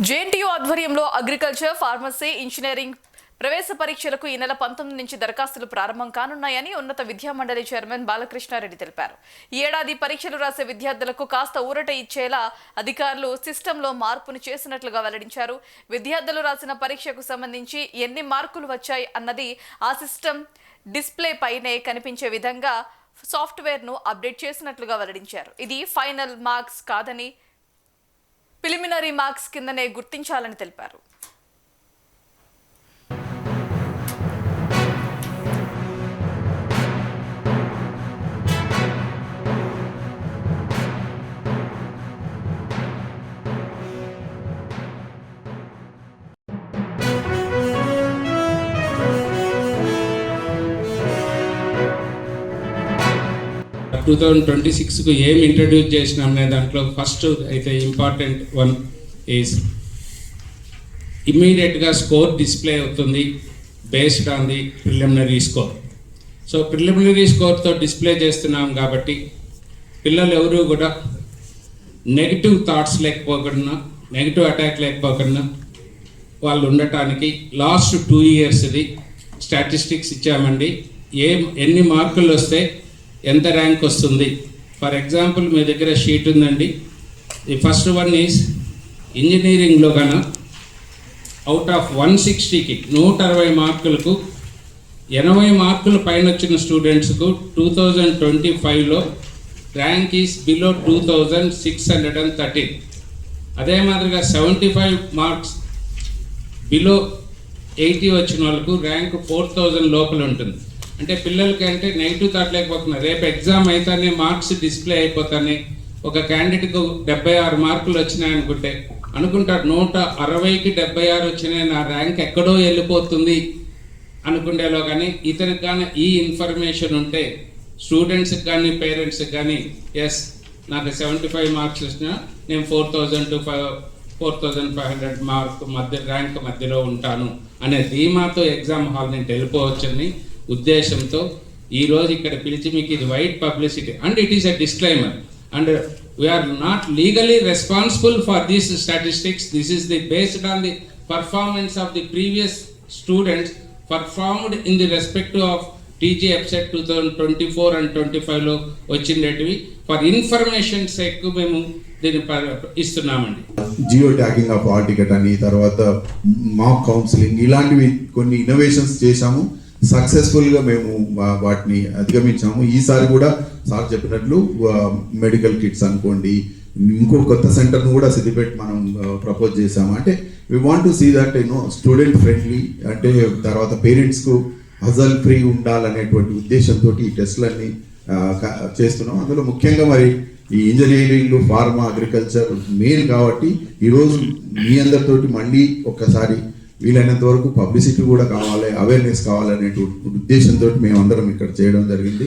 JNTU ఆధ్వర్యంలో agriculture, pharmacy, engineering ప్రవేశ పరీక్షలకు ఈ నెల 19 నుంచి దరఖాస్తులు ప్రారంభం కానున్నాయని ఉన్నత విద్యా మండలి చైర్మన్ బాలకృష్ణారెడ్డి తెలిపారు. ఈ ఏడాది పరీక్షలు రాసే విద్యార్థులకు కాస్త ఊరట ఇచ్చేలా అధికారులు సిస్టంలో మార్పును చేసినట్లుగా వెల్లడించారు. విద్యార్థులు రాసిన పరీక్షకు సంబంధించి ఎన్ని మార్కులు వచ్చాయి అన్నది ఆ సిస్టమ్ డిస్ప్లే పైనే కనిపించే విధంగా సాఫ్ట్వేర్ను అప్డేట్ చేసినట్లుగా వెల్లడించారు. ఇది ఫైనల్ మార్క్స్ కాదని ప్రిలిమినరీ మార్క్స్ కిందనే గుర్తించాలని తెలిపారు. 2026 ఏం ఇంట్రడ్యూస్ చేసినాం అనే దాంట్లో ఫస్ట్ అయితే ఇంపార్టెంట్ వన్ ఈజ్ ఇమ్మీడియట్గా స్కోర్ డిస్ప్లే అవుతుంది based on the preliminary score. So preliminary స్కోర్తో డిస్ప్లే చేస్తున్నాం కాబట్టి పిల్లలు ఎవరు కూడా నెగిటివ్ థాట్స్ లేకపోకుండా, నెగిటివ్ అటాక్ లేకపోకుండా వాళ్ళు ఉండటానికి లాస్ట్ 2 yearsది స్టాటిస్టిక్స్ ఇచ్చామండి. ఎన్ని మార్కులు వస్తే ఎంత ర్యాంక్ వస్తుంది. ఫర్ ఎగ్జాంపుల్ మీ దగ్గర షీట్ ఉందండి. ది ఫస్ట్ వన్ ఈజ్ ఇంజనీరింగ్లో కన్నా అవుట్ ఆఫ్ 160కి 160 మార్కులకు 80 మార్కులు పైన వచ్చిన స్టూడెంట్స్కు 2025లో ర్యాంక్ ఈజ్ బిలో 2613. అదే మాదిరిగా 75 మార్క్స్ బిలో 80 వచ్చిన వాళ్ళకు ర్యాంక్ 4000 లోపల ఉంటుంది. అంటే పిల్లలకి అంటే నెగిటివ్ థాట్ లేకపోతున్నారు. రేపు ఎగ్జామ్ అయితేనే మార్క్స్ డిస్ప్లే అయిపోతానే ఒక క్యాండిడేట్కు 76 మార్కులు వచ్చినాయనుకుంటే అనుకుంటారు 160కి 76 వచ్చినాయి, నా ర్యాంక్ ఎక్కడో వెళ్ళిపోతుంది అనుకునేలో. కానీ ఇతనికి కానీ ఈ ఇన్ఫర్మేషన్ ఉంటే స్టూడెంట్స్కి కానీ పేరెంట్స్కి కానీ ఎస్ నాకు 75 మార్క్స్ వచ్చినా నేను 4000 to 4500 మార్క్ మధ్య ర్యాంక్ మధ్యలో ఉంటాను అనే ధీమాతో ఎగ్జామ్ హాల్ నుంచి వెళ్ళిపోవచ్చని ఉద్దేశంతో ఈరోజు ఇక్కడ పిలిచి మీకు ఇది wide publicity and it is a disclaimer and we are not legally responsible for these statistics. This is the based on the performance of the previous students performed in the respective of TG EAPCET 2024 and 25లో వచ్చిండేటివి. For information sake మేము దీన్ని ఇస్తున్నామండి. Geo tagging of hall ticket అని, తర్వాత మాక్ counselling, ఇలాంటివి కొన్ని innovations చేశాము. సక్సెస్ఫుల్గా మేము వాటిని అధిగమించాము. ఈసారి కూడా సార్ చెప్పినట్లు మెడికల్ కిట్స్ అనుకోండి, ఇంకో కొత్త సెంటర్ను కూడా సిద్దిపేట మనం ప్రపోజ్ చేసాము. అంటే we want to see that student friendly, అంటే తర్వాత పేరెంట్స్కు హజల్ ఫ్రీ ఉండాలనేటువంటి ఉద్దేశంతో ఈ టెస్టులన్నీ చేస్తున్నాం. అందులో ముఖ్యంగా మరి ఈ ఇంజనీరింగ్, ఫార్మా, అగ్రికల్చర్ మెయిన్ కాబట్టి ఈరోజు మీ అందరితోటి మళ్ళీ ఒక్కసారి వీలైనంత వరకు పబ్లిసిటీ కూడా కావాలి, అవేర్నెస్ కావాలనే ఉద్దేశంతో మేమందరం ఇక్కడ చేయడం జరిగింది.